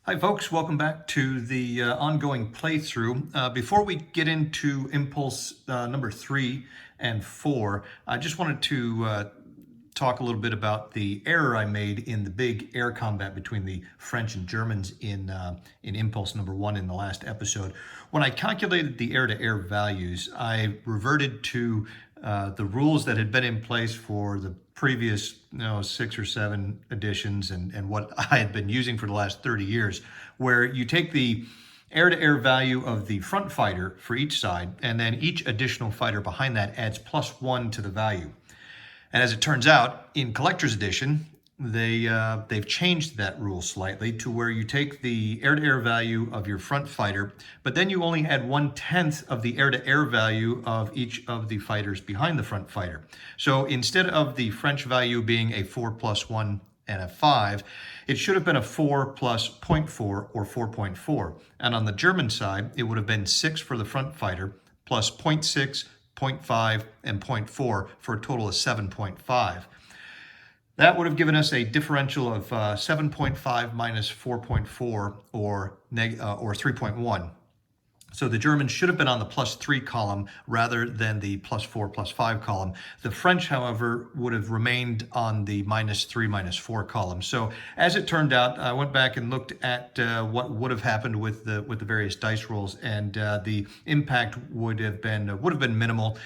Hi folks, welcome back to the ongoing playthrough. Before we get into impulse number 3 and 4, I just wanted to talk a little bit about the error I made in the big air combat between the French and Germans in impulse number 1 in the last episode. When I calculated the air-to-air values, I reverted to the rules that had been in place for the previous 6 or 7 editions and what I had been using for the last 30 years, where you take the air-to-air value of the front fighter for each side, and then each additional fighter behind that adds +1 to the value. And as it turns out, in Collector's Edition, they've changed that rule slightly to where you take the air-to-air value of your front fighter, but then you only add 1/10 of the air-to-air value of each of the fighters behind the front fighter. So instead of the French value being a 4 + 1 and a 5, it should have been a 4 plus 0.4 or 4.4. And on the German side, it would have been 6 for the front fighter plus 0.6, 0.5, and 0.4 for a total of 7.5. That would have given us a differential of 7.5 minus 4.4 or 3.1. So the Germans should have been on the +3 column rather than the +4, +5 column. The French, however, would have remained on the -3, -4 column. So as it turned out, I went back and looked at what would have happened with the various dice rolls, and the impact would have been minimal.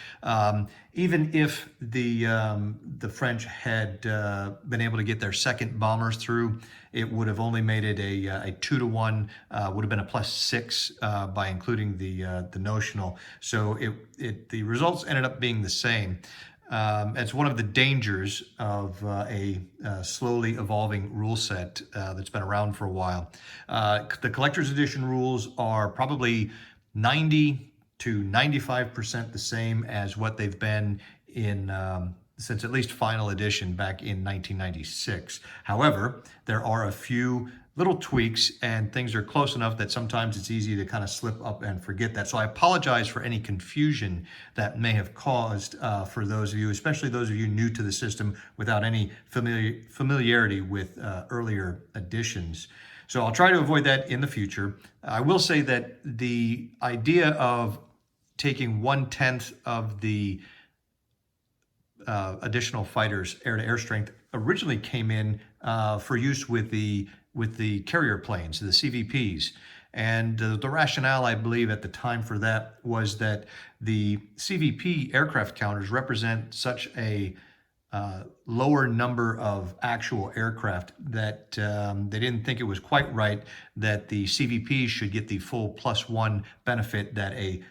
Even if the French had been able to get their second bombers through, it would have only made it a 2-to-1. Would have been a +6 by including the notional. So the results ended up being the same. It's one of the dangers of a slowly evolving rule set that's been around for a while. The Collector's Edition rules are probably 90 to 95% the same as what they've been in since at least final edition back in 1996. However, there are a few little tweaks and things are close enough that sometimes it's easy to kind of slip up and forget that. So I apologize for any confusion that may have caused for those of you, especially those of you new to the system without any familiarity with earlier editions. So I'll try to avoid that in the future. I will say that the idea of taking 1/10 of the additional fighters' air-to-air strength originally came in for use with the carrier planes, the CVPs. And the rationale, I believe, at the time for that was that the CVP aircraft counters represent such a lower number of actual aircraft that they didn't think it was quite right that the CVPs should get the full +1 benefit that a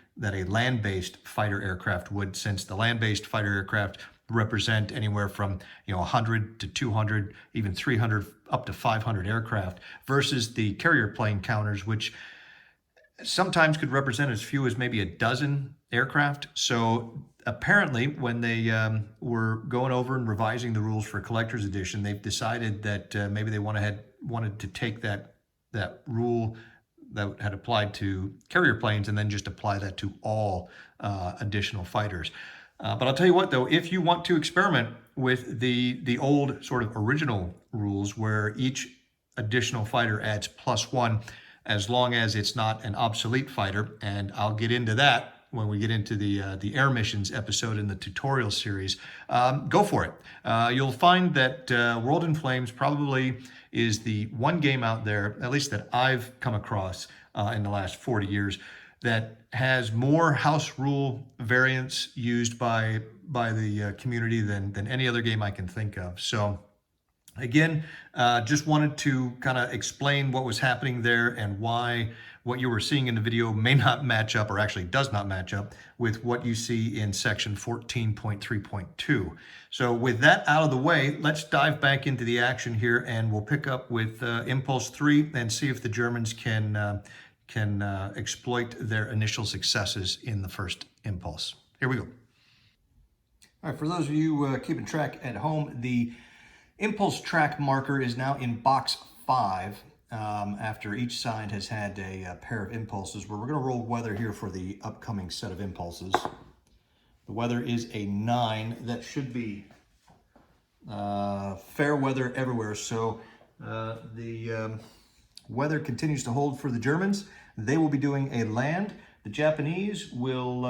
land-based fighter aircraft would, since the land-based fighter aircraft represent anywhere from 100 to 200, even 300, up to 500 aircraft, versus the carrier plane counters, which sometimes could represent as few as maybe a dozen aircraft. So apparently, when they were going over and revising the rules for Collector's Edition, they've decided that maybe they wanted to take that rule that had applied to carrier planes and then just apply that to all additional fighters. But I'll tell you what, though, if you want to experiment with the old sort of original rules where each additional fighter adds +1, as long as it's not an obsolete fighter, and I'll get into that when we get into the air missions episode in the tutorial series, go for it. You'll find that World in Flames probably is the one game out there, at least that I've come across in the last 40 years, that has more house rule variants used by the community than any other game I can think of. So again, just wanted to kind of explain what was happening there and why what you were seeing in the video may not match up, or actually does not match up, with what you see in section 14.3.2. So with that out of the way, let's dive back into the action here, and we'll pick up with Impulse 3 and see if the Germans can exploit their initial successes in the first impulse. Here we go. All right, for those of you keeping track at home, the impulse track marker is now in box 5 after each side has had a pair of impulses, where we're going to roll weather here for the upcoming set of impulses. The weather is a 9. That should be fair weather everywhere. So the weather continues to hold for the Germans, they will be doing a land. The Japanese will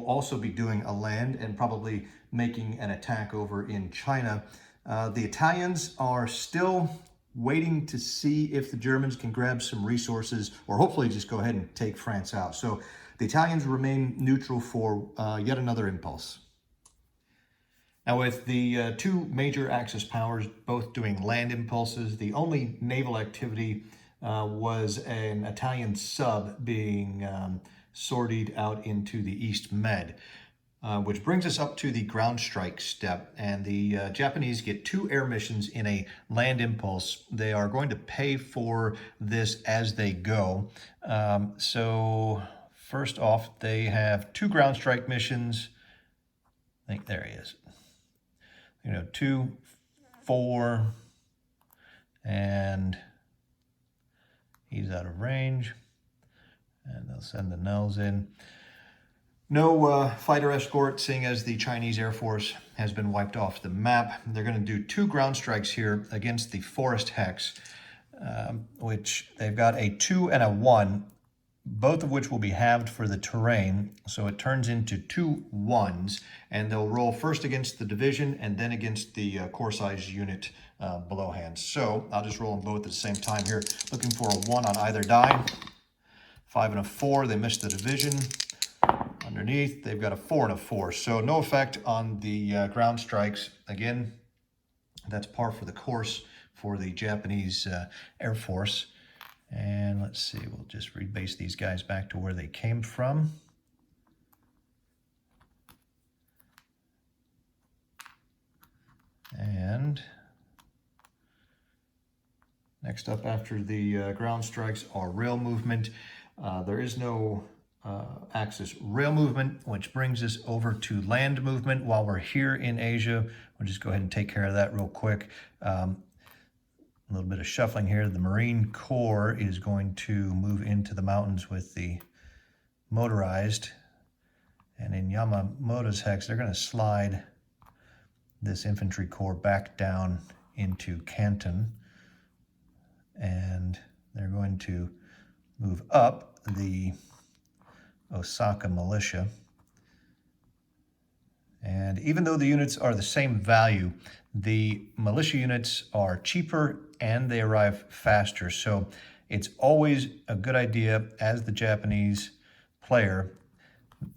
also be doing a land and probably making an attack over in China. The Italians are still waiting to see if the Germans can grab some resources or hopefully just go ahead and take France out. So the Italians remain neutral for yet another impulse. Now, with the two major Axis powers both doing land impulses, the only naval activity was an Italian sub being sortied out into the East Med, which brings us up to the ground strike step. And the Japanese get 2 air missions in a land impulse. They are going to pay for this as they go. So first off, they have 2 ground strike missions. I think there he is. 2, 4, and he's out of range. And they'll send the Nels in. No fighter escort, seeing as the Chinese Air Force has been wiped off the map. They're going to do 2 ground strikes here against the Forest Hex, which they've got a 2 and a 1, both of which will be halved for the terrain. So it turns into 2 1s, and they'll roll first against the division and then against the corps size unit below hand. So I'll just roll them both at the same time here, looking for a 1 on either die. 5 and a 4, they missed the division. Underneath, they've got a 4 and a 4. So no effect on the ground strikes. Again, that's par for the course for the Japanese Air Force. And let's see, we'll just rebase these guys back to where they came from. And next up after the ground strikes are rail movement. There is no Axis rail movement, which brings us over to land movement. While we're here in Asia, we'll just go ahead and take care of that real quick. A little bit of shuffling here. The Marine Corps is going to move into the mountains with the motorized. And in Yamamoto's hex, they're going to slide this infantry corps back down into Canton. And they're going to move up the Osaka militia. And even though the units are the same value, the militia units are cheaper and they arrive faster. So it's always a good idea as the Japanese player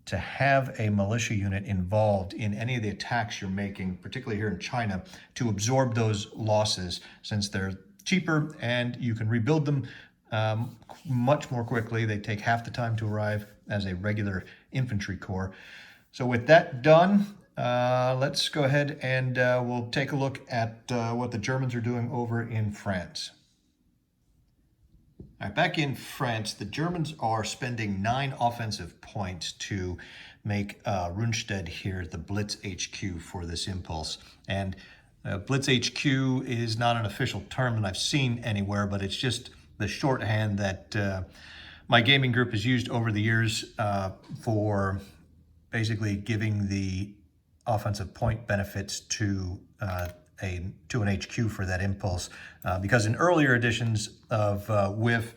to have a militia unit involved in any of the attacks you're making, particularly here in China, to absorb those losses, since they're cheaper and you can rebuild them much more quickly. They take half the time to arrive as a regular infantry corps. So with that done, let's go ahead and we'll take a look at what the Germans are doing over in France. All right, back in France, the Germans are spending 9 offensive points to make Rundstedt here the Blitz HQ for this impulse. And Blitz HQ is not an official term that I've seen anywhere, but it's just the shorthand that my gaming group has used over the years for basically giving the offensive point benefits to an HQ for that impulse. Because in earlier editions of WIF,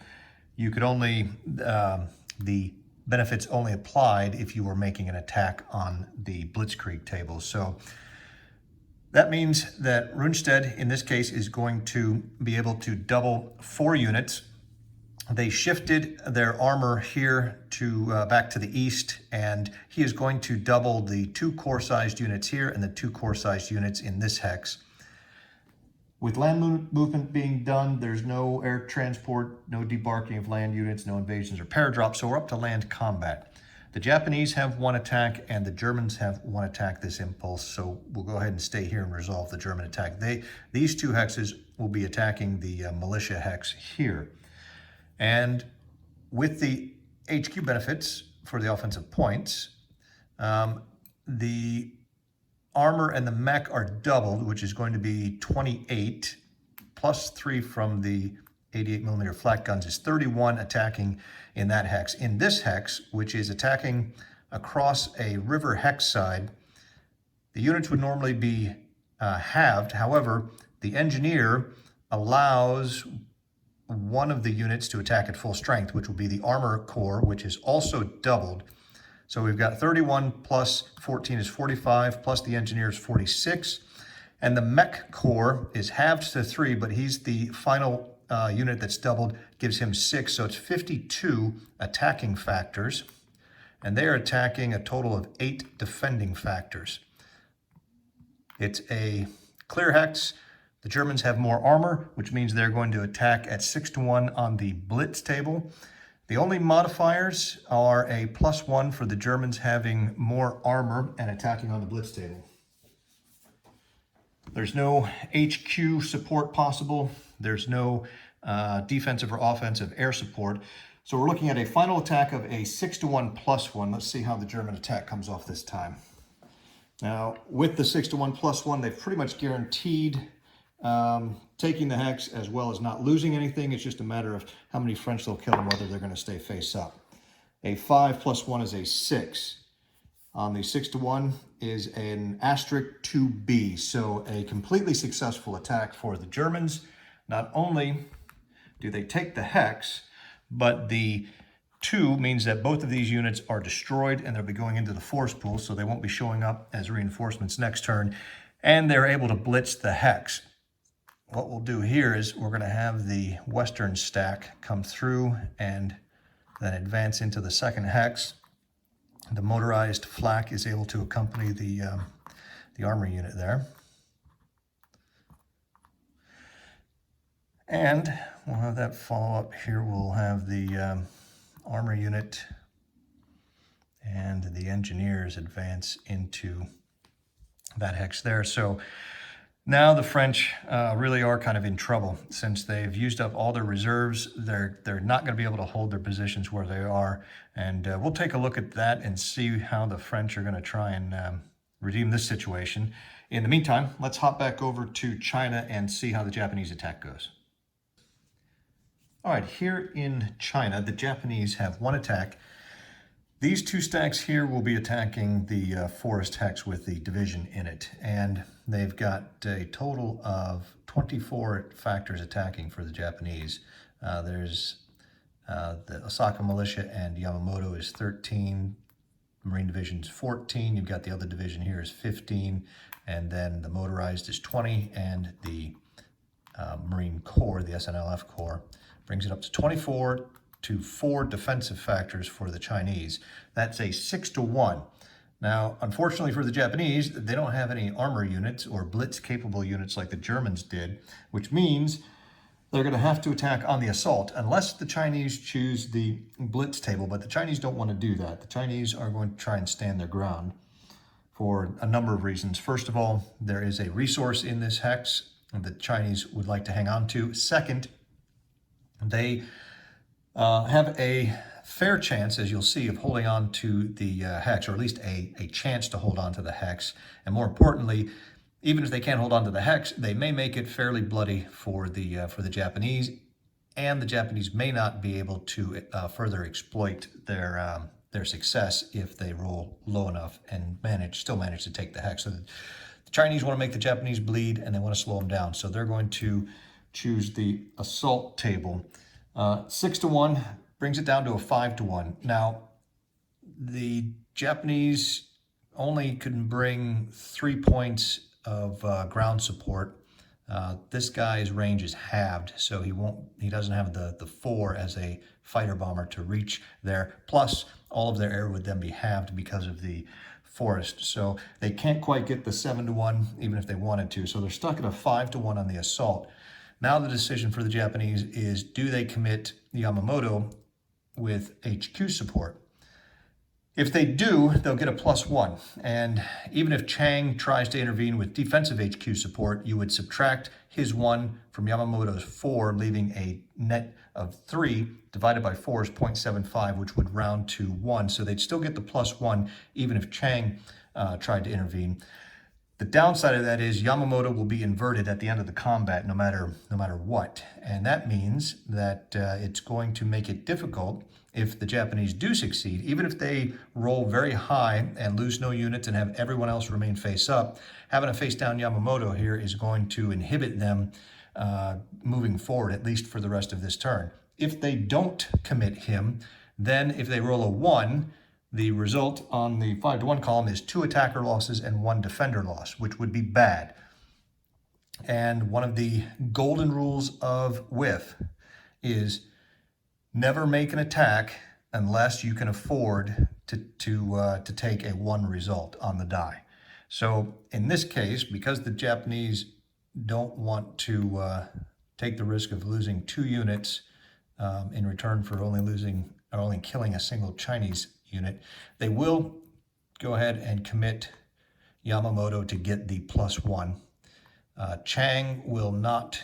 you could only, the benefits only applied if you were making an attack on the Blitzkrieg table. So that means that Rundstedt, in this case, is going to be able to double 4 units. They shifted their armor here to back to the east, and he is going to double the 2 corps-sized units here and the 2 corps-sized units in this hex. With land movement being done, there's no air transport, no debarking of land units, no invasions or paradrops, so we're up to land combat. The Japanese have 1 attack and the Germans have 1 attack this impulse, so we'll go ahead and stay here and resolve the German attack. These 2 hexes will be attacking the militia hex here. And with the HQ benefits for the offensive points, the armor and the mech are doubled, which is going to be 28, plus 3 from the 88mm flat guns is 31 attacking in that hex. In this hex, which is attacking across a river hex side, the units would normally be halved. However, the engineer allows one of the units to attack at full strength, which will be the armor corps, which is also doubled. So we've got 31 plus 14 is 45, plus the engineers 46. And the mech corps is halved to 3, but he's the final unit that's doubled, gives him 6. So it's 52 attacking factors. And they are attacking a total of 8 defending factors. It's a clear hex. The Germans have more armor, which means they're going to attack at 6-1 on the blitz table. The only modifiers are a +1 for the Germans having more armor and attacking on the blitz table. There's no HQ support possible. There's no defensive or offensive air support. So we're looking at a final attack of a 6-1 +1. Let's see how the German attack comes off this time. Now, with the 6-1 +1, they've pretty much guaranteed taking the hex as well as not losing anything. It's just a matter of how many French they'll kill and whether they're going to stay face up. A 5 + 1 is a 6. On the 6-1 is an asterisk 2B. So a completely successful attack for the Germans. Not only do they take the hex, but the 2 means that both of these units are destroyed and they'll be going into the force pool, so they won't be showing up as reinforcements next turn. And they're able to blitz the hex. What we'll do here is we're going to have the western stack come through and then advance into the second hex. The motorized flak is able to accompany the armor unit there. And we'll have that follow up here. We'll have the armor unit and the engineers advance into that hex there. So now the French really are kind of in trouble since they've used up all their reserves. They're not going to be able to hold their positions where they are. And we'll take a look at that and see how the French are going to try and redeem this situation. In the meantime, let's hop back over to China and see how the Japanese attack goes. All right, here in China, the Japanese have one attack. These 2 stacks here will be attacking the forest hex with the division in it. And they've got a total of 24 factors attacking for the Japanese. There's the Osaka Militia and Yamamoto is 13. Marine Division's 14. You've got the other division here is 15. And then the motorized is 20. And the Marine Corps, the SNLF Corps, brings it up to 24 to 4 defensive factors for the Chinese. That's a 6-1. Now, unfortunately for the Japanese, they don't have any armor units or blitz-capable units like the Germans did, which means they're going to have to attack on the assault unless the Chinese choose the blitz table, but the Chinese don't want to do that. The Chinese are going to try and stand their ground for a number of reasons. First of all, there is a resource in this hex that the Chinese would like to hang on to. Second, they have a fair chance, as you'll see, of holding on to the hex, or at least a chance to hold on to the hex. And more importantly, even if they can't hold on to the hex, they may make it fairly bloody for the Japanese, and the Japanese may not be able to further exploit their success if they roll low enough and still manage to take the hex. So the Chinese want to make the Japanese bleed, and they want to slow them down. So they're going to choose the assault table. 6-1 brings it down to a 5-1. Now, the Japanese only can bring 3 points of ground support. This guy's range is halved, so he doesn't have the 4 as a fighter bomber to reach there. Plus, all of their air would then be halved because of the forest. So they can't quite get the 7-1, even if they wanted to. So they're stuck at a 5-1 on the assault. Now the decision for the Japanese is, do they commit Yamamoto with HQ support? If they do, they'll get a +1. And even if Chang tries to intervene with defensive HQ support, you would subtract his 1 from Yamamoto's 4, leaving a net of 3 divided by 4 is 0.75, which would round to 1. So they'd still get the +1 even if Chang tried to intervene. The downside of that is Yamamoto will be inverted at the end of the combat no matter what. And that means that it's going to make it difficult if the Japanese do succeed. Even if they roll very high and lose no units and have everyone else remain face up, having a face down Yamamoto here is going to inhibit them moving forward, at least for the rest of this turn. If they don't commit him, then if they roll a 1, the result on the 5-1 column is 2 attacker losses and 1 defender loss, which would be bad. And one of the golden rules of whiff is never make an attack unless you can afford to take a 1 result on the die. So in this case, because the Japanese don't want to take the risk of losing 2 units in return for only killing a single Chinese unit, they will go ahead and commit Yamamoto to get the +1. Chang will not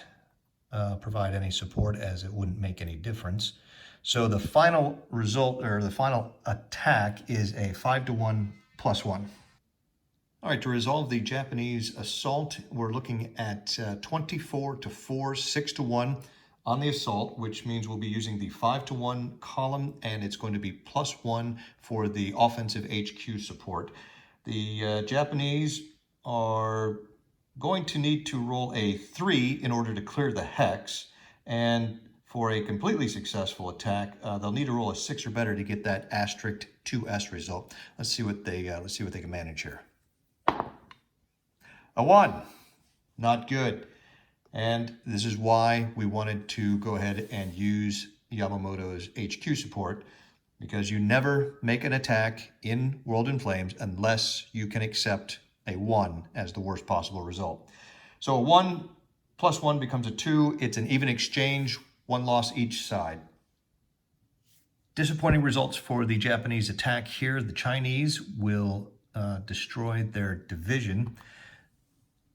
provide any support, as it wouldn't make any difference. So the final result, or the final attack, is a 5-1 +1. All right, to resolve the Japanese assault, we're looking at 24-4, 6-1 on the assault, which means we'll be using the 5-1 column, and it's going to be +1 for the offensive HQ support. The Japanese are going to need to roll a 3 in order to clear the hex, and for a completely successful attack, they'll need to roll a 6 or better to get that asterisk 2S result. Let's see what they can manage here. A 1, not good. And this is why we wanted to go ahead and use Yamamoto's HQ support, because you never make an attack in World in Flames unless you can accept a 1 as the worst possible result. So a 1 + 1 becomes a 2. It's an even exchange, 1 loss each side. Disappointing results for the Japanese attack here. The Chinese will destroy their division.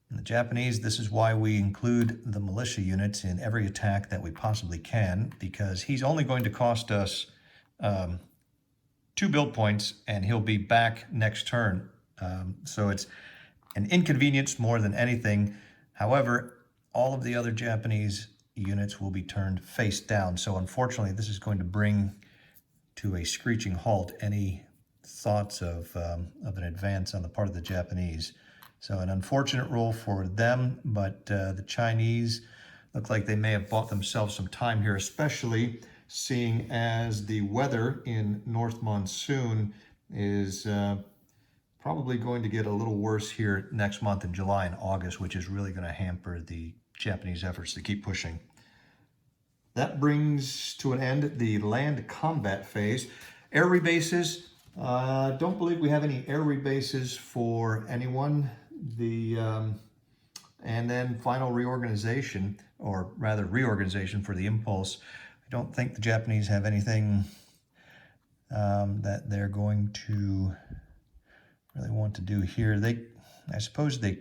And the Japanese, this is why we include the militia units in every attack that we possibly can, because he's only going to cost us 2 build points, and he'll be back next turn. So it's an inconvenience more than anything. However, all of the other Japanese units will be turned face down. So unfortunately, this is going to bring to a screeching halt any thoughts of an advance on the part of the Japanese. So an unfortunate roll for them, but the Chinese look like they may have bought themselves some time here, especially seeing as the weather in North Monsoon is probably going to get a little worse here next month in July and August, which is really going to hamper the Japanese efforts to keep pushing. That brings to an end the land combat phase. Air rebases. Don't believe we have any air rebases for anyone. And then final reorganization, or rather reorganization for the Impulse. I don't think the Japanese have anything that they're going to really want to do here. I suppose they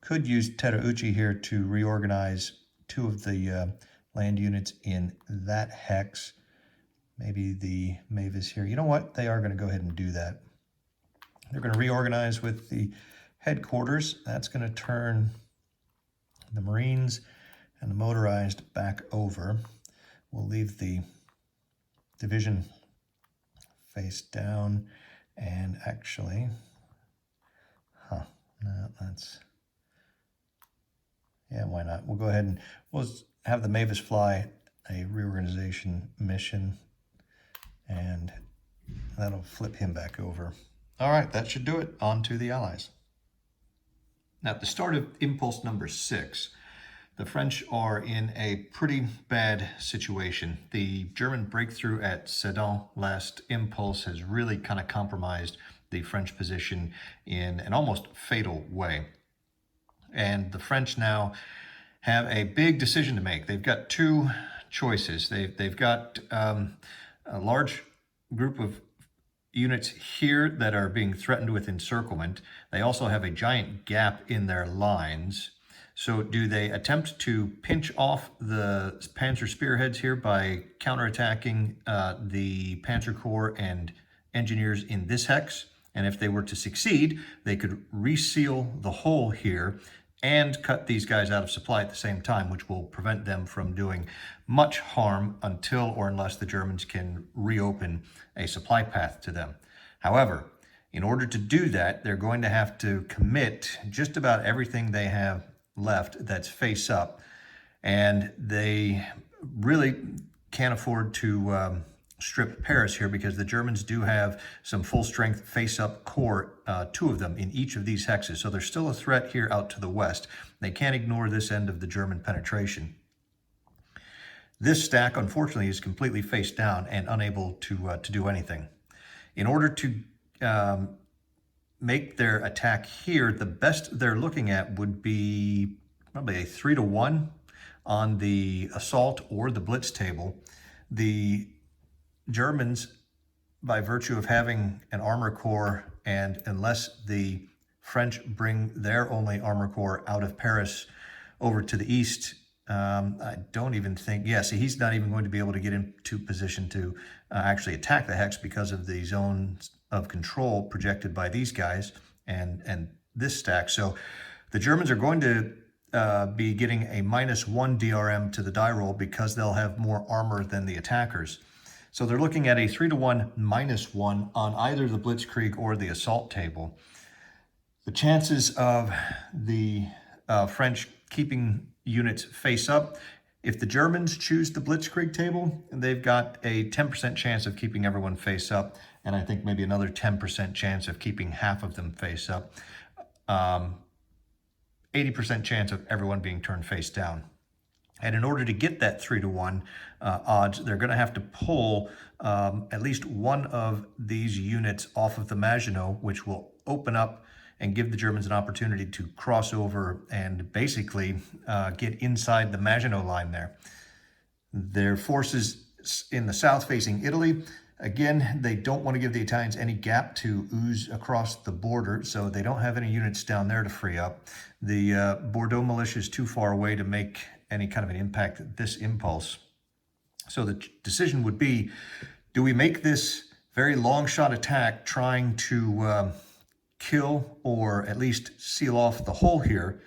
could use Terauchi here to reorganize 2 of the land units in that hex. Maybe the Mavis here. You know what? They are going to go ahead and do that. They're going to reorganize with the headquarters. That's going to turn the Marines and the motorized back over. We'll leave the division face down, and actually, no, that's, yeah, why not? We'll go ahead and we'll have the Mavis fly a reorganization mission, and that'll flip him back over. All right, that should do it. On to the Allies. Now, at the start of Impulse number 6, the French are in a pretty bad situation. The German breakthrough at Sedan last Impulse has really kind of compromised the French position in an almost fatal way. And the French now have a big decision to make. They've got 2 choices. They've got a large group of units here that are being threatened with encirclement. They also have a giant gap in their lines. So do they attempt to pinch off the Panzer spearheads here by counterattacking the Panzer Corps and engineers in this hex? And if they were to succeed, they could reseal the hole here and cut these guys out of supply at the same time, which will prevent them from doing much harm until or unless the Germans can reopen a supply path to them. However, in order to do that, they're going to have to commit just about everything they have left that's face up. And they really can't afford to strip Paris here, because the Germans do have some full-strength face-up core, 2 of them in each of these hexes. So there's still a threat here out to the west. They can't ignore this end of the German penetration. This stack, unfortunately, is completely face down and unable to do anything. In order to make their attack here, the best they're looking at would be probably a 3-to-1 on the assault or the blitz table. The Germans, by virtue of having an armor corps, and unless the French bring their only armor corps out of Paris over to the east, I don't even think, see, he's not even going to be able to get into position to actually attack the hex because of the zones of control projected by these guys and this stack. So the Germans are going to be getting a -1 DRM to the die roll because they'll have more armor than the attackers. So they're looking at a 3-to-1 -1 on either the Blitzkrieg or the assault table. The chances of the French keeping units face up, if the Germans choose the Blitzkrieg table, they've got a 10% chance of keeping everyone face up, and I think maybe another 10% chance of keeping half of them face up. 80% chance of everyone being turned face down. And in order to get that 3-to-1 odds, they're going to have to pull at least one of these units off of the Maginot, which will open up and give the Germans an opportunity to cross over and basically get inside the Maginot line there. Their forces in the south facing Italy, again, they don't want to give the Italians any gap to ooze across the border, so they don't have any units down there to free up. The Bordeaux militia is too far away to make any kind of an impact at this impulse. So the decision would be, do we make this very long shot attack trying to kill or at least seal off the hole here,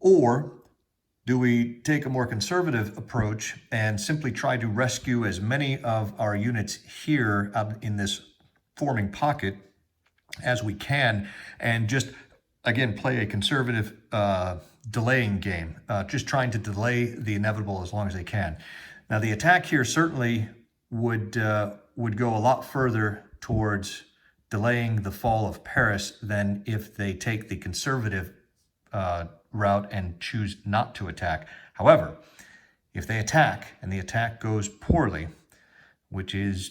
or do we take a more conservative approach and simply try to rescue as many of our units here out in this forming pocket as we can, and just, again, play a conservative delaying game, just trying to delay the inevitable as long as they can. Now, the attack here certainly would go a lot further towards delaying the fall of Paris than if they take the conservative route and choose not to attack. However, if they attack and the attack goes poorly, which is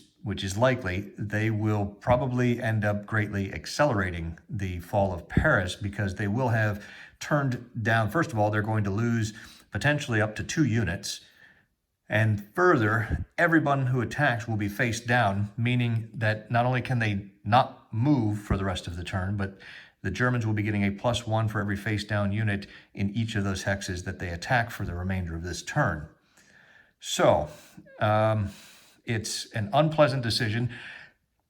likely, they will probably end up greatly accelerating the fall of Paris, because they will have turned down, first of all, they're going to lose potentially up to 2 units. And further, everyone who attacks will be face down, meaning that not only can they not move for the rest of the turn, but the Germans will be getting a +1 for every face down unit in each of those hexes that they attack for the remainder of this turn. So, it's an unpleasant decision.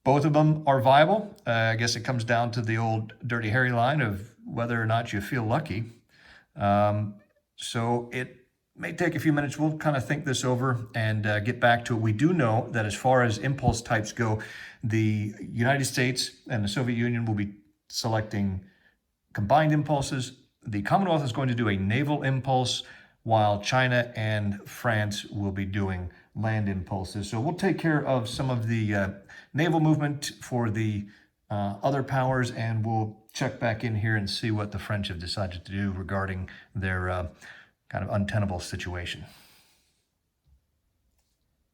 Both of them are viable. I guess it comes down to the old Dirty Harry line of whether or not you feel lucky. So it may take a few minutes. We'll kind of think this over and get back to it. We do know that as far as impulse types go, the United States and the Soviet Union will be selecting combined impulses. The Commonwealth is going to do a naval impulse, while China and France will be doing land impulses. So we'll take care of some of the naval movement for the other powers, and we'll check back in here and see what the French have decided to do regarding their kind of untenable situation.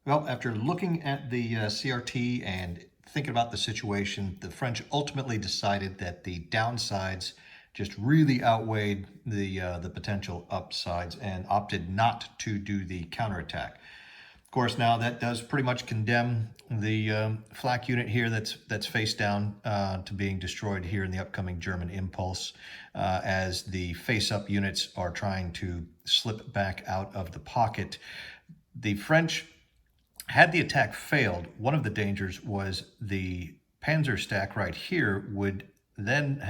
Well, after looking at the CRT and thinking about the situation, the French ultimately decided that the downsides just really outweighed the potential upsides and opted not to do the counterattack. Of course, now that does pretty much condemn the flak unit here that's face down to being destroyed here in the upcoming German impulse, as the face-up units are trying to slip back out of the pocket. The French, had the attack failed, one of the dangers was the Panzer stack right here would then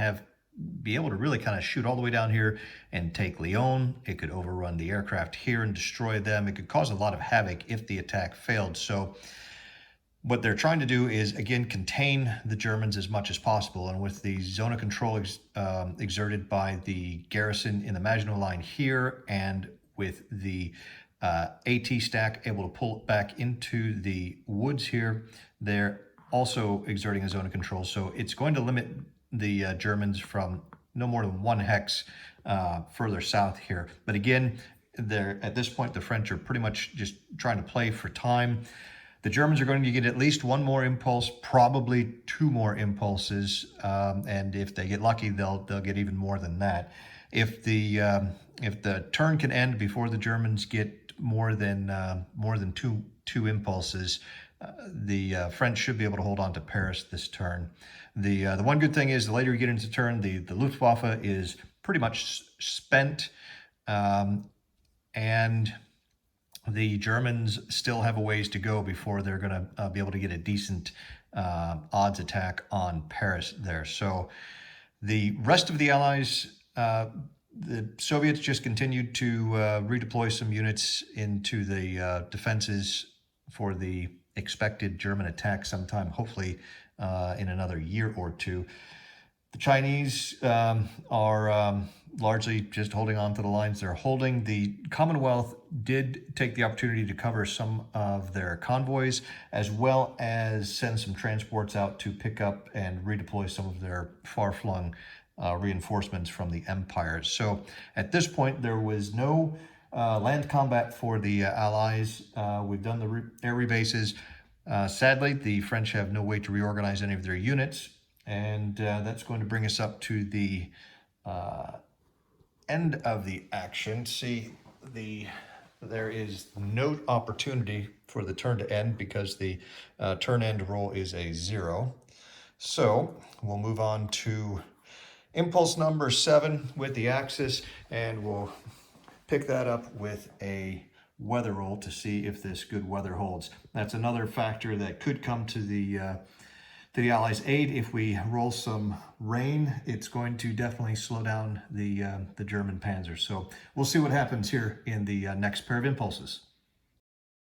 be able to really kind of shoot all the way down here and take Lyon. It could overrun the aircraft here and destroy them. It could cause a lot of havoc if the attack failed. So what they're trying to do is, again, contain the Germans as much as possible. And with the zone of control exerted by the garrison in the Maginot Line here, and with the AT stack able to pull it back into the woods here. They're also exerting a zone of control, so it's going to limit the Germans from no more than 1 hex further south here. But again, at this point, the French are pretty much just trying to play for time. The Germans are going to get at least 1 more impulse, probably 2 more impulses, and if they get lucky, they'll get even more than that. If the turn can end before the Germans get more than two impulses, the French should be able to hold on to Paris this turn. The one good thing is the later you get into the turn, the Luftwaffe is pretty much spent, and the Germans still have a ways to go before they're going to be able to get a decent odds attack on Paris there. So the rest of the Allies, the Soviets just continued to redeploy some units into the defenses for the expected German attack sometime, hopefully in another year or two. The Chinese are largely just holding on to the lines they're holding. The Commonwealth did take the opportunity to cover some of their convoys, as well as send some transports out to pick up and redeploy some of their far-flung reinforcements from the Empire. So at this point, there was no land combat for the Allies. We've done the air rebases. Sadly, the French have no way to reorganize any of their units, and that's going to bring us up to the end of the action. See, there is no opportunity for the turn to end because the turn end roll is a 0. So we'll move on to impulse number 7 with the Axis, and we'll pick that up with a weather roll to see if this good weather holds. That's another factor that could come to the Allies' aid. If we roll some rain, it's going to definitely slow down the German panzers. So we'll see what happens here in the next pair of impulses.